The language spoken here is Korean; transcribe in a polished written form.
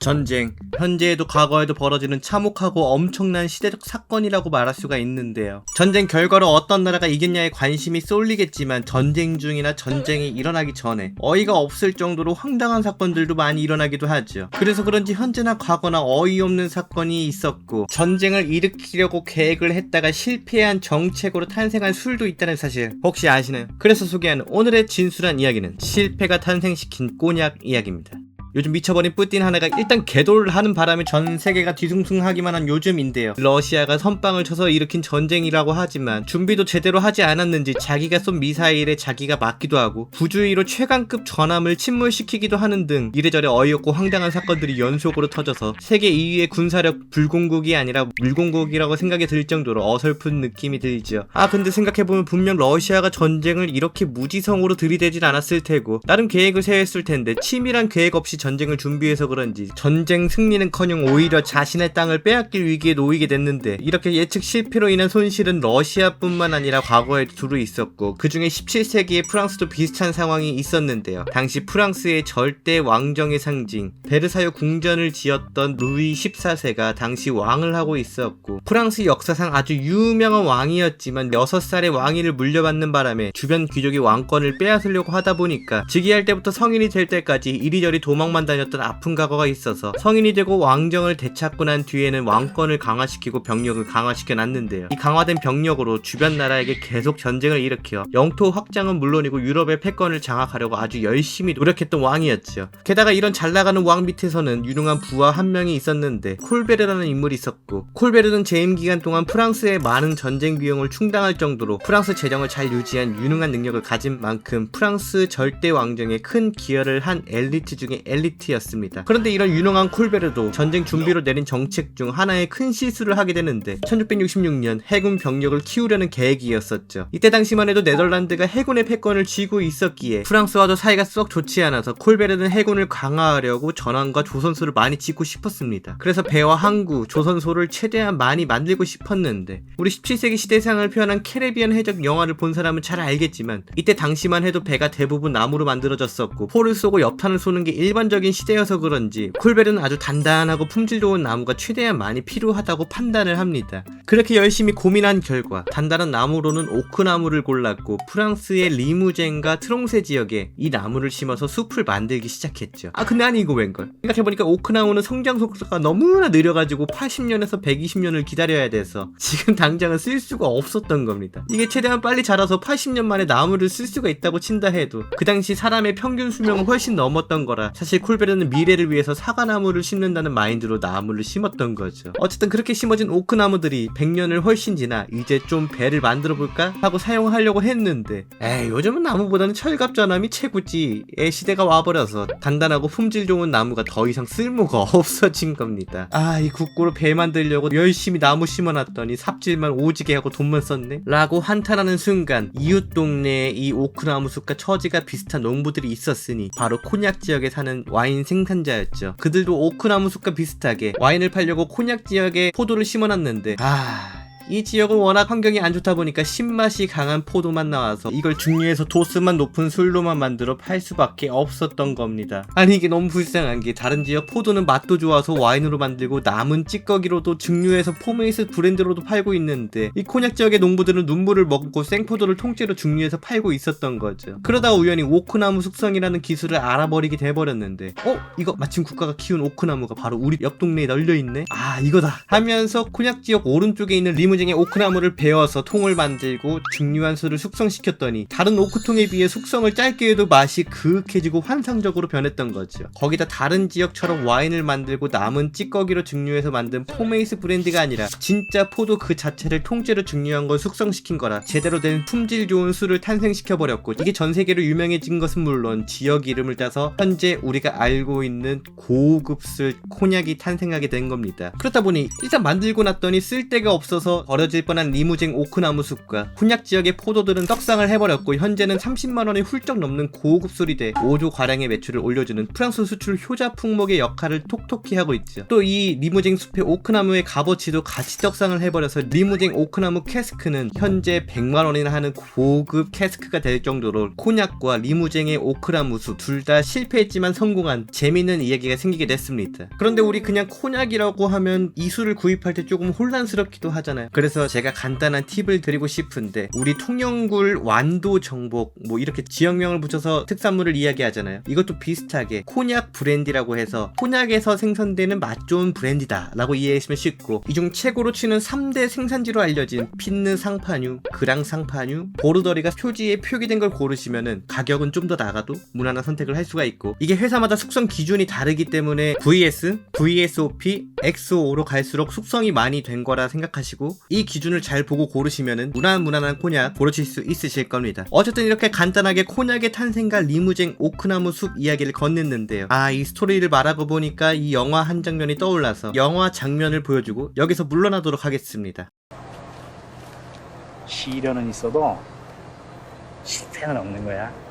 전쟁, 현재에도 과거에도 벌어지는 참혹하고 엄청난 시대적 사건이라고 말할 수가 있는데요. 전쟁 결과로 어떤 나라가 이겼냐에 관심이 쏠리겠지만 전쟁 중이나 전쟁이 일어나기 전에 어이가 없을 정도로 황당한 사건들도 많이 일어나기도 하죠. 그래서 그런지 현재나 과거나 어이없는 사건이 있었고 전쟁을 일으키려고 계획을 했다가 실패한 정책으로 탄생한 술도 있다는 사실 혹시 아시나요? 그래서 소개하는 오늘의 진술한 이야기는 실패가 탄생시킨 꼬냑 이야기입니다. 요즘 미쳐버린 뿌틴 하나가 일단 개도를 하는 바람에 전 세계가 뒤숭숭하기만 한 요즘인데요. 러시아가 선빵을 쳐서 일으킨 전쟁이라고 하지만 준비도 제대로 하지 않았는지 자기가 쏜 미사일에 자기가 맞기도 하고 부주의로 최강급 전함을 침몰시키기도 하는 등 이래저래 어이없고 황당한 사건들이 연속으로 터져서 세계 2위의 군사력 불공국이 아니라 물공국이라고 생각이 들 정도로 어설픈 느낌이 들죠. 근데 생각해보면 분명 러시아가 전쟁을 이렇게 무지성으로 들이대진 않았을 테고 나름 계획을 세웠을 텐데 치밀한 계획 없이 전쟁을 준비해서 그런지 전쟁 승리는커녕 오히려 자신의 땅을 빼앗길 위기에 놓이게 됐는데 이렇게 예측 실패로 인한 손실은 러시아뿐만 아니라 과거에도 두루 있었고 그 중에 17세기에 프랑스도 비슷한 상황이 있었는데요. 당시 프랑스의 절대 왕정의 상징 베르사유 궁전을 지었던 루이 14세가 당시 왕을 하고 있었고 프랑스 역사상 아주 유명한 왕이었지만 6살의 왕위를 물려받는 바람에 주변 귀족이 왕권을 빼앗으려고 하다 보니까 즉위할 때부터 성인이 될 때까지 이리저리 도망만 다녔던 아픈 과거가 있어서 성인이 되고 왕정을 되찾고 난 뒤에는 왕권을 강화시키고 병력을 강화시켜 놨는데요. 이 강화된 병력으로 주변 나라에게 계속 전쟁을 일으켜 영토 확장은 물론이고 유럽의 패권을 장악하려고 아주 열심히 노력했던 왕이었죠. 게다가 이런 잘나가는 왕 밑에서는 유능한 부하 한 명이 있었는데 콜베르라는 인물이 있었고 콜베르는 재임 기간 동안 프랑스의 많은 전쟁 비용을 충당할 정도로 프랑스 재정을 잘 유지한 유능한 능력을 가진 만큼 프랑스 절대 왕정에 큰 기여를 한 엘리트 중에 엘리트였습니다. 그런데 이런 유능한 콜베르도 전쟁 준비로 내린 정책 중 하나의 큰 실수를 하게 되는데 1666년 해군 병력을 키우려는 계획이었었죠. 이때 당시만 해도 네덜란드가 해군의 패권을 쥐고 있었기에 프랑스와도 사이가 썩 좋지 않아서 콜베르는 해군을 강화하려고 전함과 조선소를 많이 짓고 싶었습니다. 그래서 배와 항구, 조선소를 최대한 많이 만들고 싶었는데 우리 17세기 시대상을 표현한 캐리비안 해적 영화를 본 사람은 잘 알겠지만 이때 당시만 해도 배가 대부분 나무로 만들어졌었고 포를 쏘고 옆탄을 쏘는 게 일반적인 시대여서 그런지 콜베르는 아주 단단하고 품질 좋은 나무가 최대한 많이 필요하다고 판단을 합니다. 그렇게 열심히 고민한 결과 단단한 나무로는 오크나무를 골랐고 프랑스의 리무쟁과 트롱세 지역에 이 나무를 심어서 숲을 만들기 시작했죠. 근데 이거 웬걸? 생각해보니까 오크나무는 성장 속도가 너무나 느려가지고 80년에서 120년을 기다려야 돼서 지금 당장은 쓸 수가 없었던 겁니다. 이게 최대한 빨리 자라서 80년 만에 나무를 쓸 수가 있다고 친다 해도 그 당시 사람의 평균 수명은 훨씬 넘었던 거라 사실 콜베르는 미래를 위해서 사과나무를 심는다는 마인드로 나무를 심었던 거죠. 어쨌든 그렇게 심어진 오크나무들이 100년을 훨씬 지나 이제 좀 배를 만들어볼까 하고 사용하려고 했는데 요즘은 나무보다는 철갑전함이 최고지의 시대가 와버려서 단단하고 품질 좋은 나무가 더 이상 쓸모가 없어진 겁니다. 이 국고로 배 만들려고 열심히 나무 심어놨더니 삽질만 오지게 하고 돈만 썼네? 라고 한탄하는 순간 이웃 동네에 이 오크나무 숲과 처지가 비슷한 농부들이 있었으니 바로 코냑 지역에 사는 와인 생산자였죠. 그들도 오크나무 숲과 비슷하게 와인을 팔려고 코냑 지역에 포도를 심어놨는데 이 지역은 워낙 환경이 안 좋다 보니까 신맛이 강한 포도만 나와서 이걸 증류해서 도수만 높은 술로만 만들어 팔 수밖에 없었던 겁니다. 이게 너무 불쌍한 게 다른 지역 포도는 맛도 좋아서 와인으로 만들고 남은 찌꺼기로도 증류해서 포메이스 브랜드로도 팔고 있는데 이 코냑 지역의 농부들은 눈물을 먹고 생포도를 통째로 증류해서 팔고 있었던 거죠. 그러다 우연히 오크나무 숙성이라는 기술을 알아버리게 돼버렸는데 이거 마침 국가가 키운 오크나무가 바로 우리 옆 동네에 널려있네? 이거다 하면서 코냑 지역 오른쪽에 있는 리무쟁의 오크나무를 베어서 통을 만들고 증류한 술을 숙성시켰더니 다른 오크통에 비해 숙성을 짧게 해도 맛이 그윽해지고 환상적으로 변했던 거죠. 거기다 다른 지역처럼 와인을 만들고 남은 찌꺼기로 증류해서 만든 포메이스 브랜드가 아니라 진짜 포도 그 자체를 통째로 증류한 걸 숙성시킨 거라 제대로 된 품질 좋은 술을 탄생시켜버렸고 이게 전 세계로 유명해진 것은 물론 지역 이름을 따서 현재 우리가 알고 있는 고급 술 코냑이 탄생하게 된 겁니다. 그렇다 보니 일단 만들고 났더니 쓸 데가 없어서 버려질 뻔한 리무쟁 오크나무 숲과 콘약 지역의 포도들은 떡상을 해버렸고 현재는 30만원이 훌쩍 넘는 고급 술이 돼 5조 가량의 매출을 올려주는 프랑스 수출 효자 품목의 역할을 톡톡히 하고 있죠. 또 이 리무쟁 숲의 오크나무의 값어치도 같이 떡상을 해버려서 리무쟁 오크나무 캐스크는 현재 100만원이나 하는 고급 캐스크가 될 정도로 콘약과 리무쟁의 오크나무 숲 둘 다 실패했지만 성공한 재밌는 이야기가 생기게 됐습니다. 그런데 우리 그냥 콘약이라고 하면 이 술을 구입할 때 조금 혼란스럽기도 하잖아요. 그래서 제가 간단한 팁을 드리고 싶은데 우리 통영굴 완도 정복 뭐 이렇게 지역명을 붙여서 특산물을 이야기하잖아요. 이것도 비슷하게 콘약 브랜디라고 해서 콘약에서 생산되는 맛 좋은 브랜디다 라고 이해하시면 쉽고, 이 중 최고로 치는 3대 생산지로 알려진 핀느 상파뉴, 그랑 상파뉴, 보르더리가 표지에 표기된 걸 고르시면은 가격은 좀 더 나가도 무난한 선택을 할 수가 있고, 이게 회사마다 숙성 기준이 다르기 때문에 VS, VSOP, XO로 갈수록 숙성이 많이 된 거라 생각하시고 이 기준을 잘 보고 고르시면은 무난한 콘약 고르실 수 있으실 겁니다. 어쨌든 이렇게 간단하게 콘약의 탄생과 리무쟁 오크나무 숲 이야기를 건넸는데요. 이 스토리를 말하고 보니까 이 영화 한 장면이 떠올라서 영화 장면을 보여주고 여기서 물러나도록 하겠습니다. 시련은 있어도 실패는 없는 거야.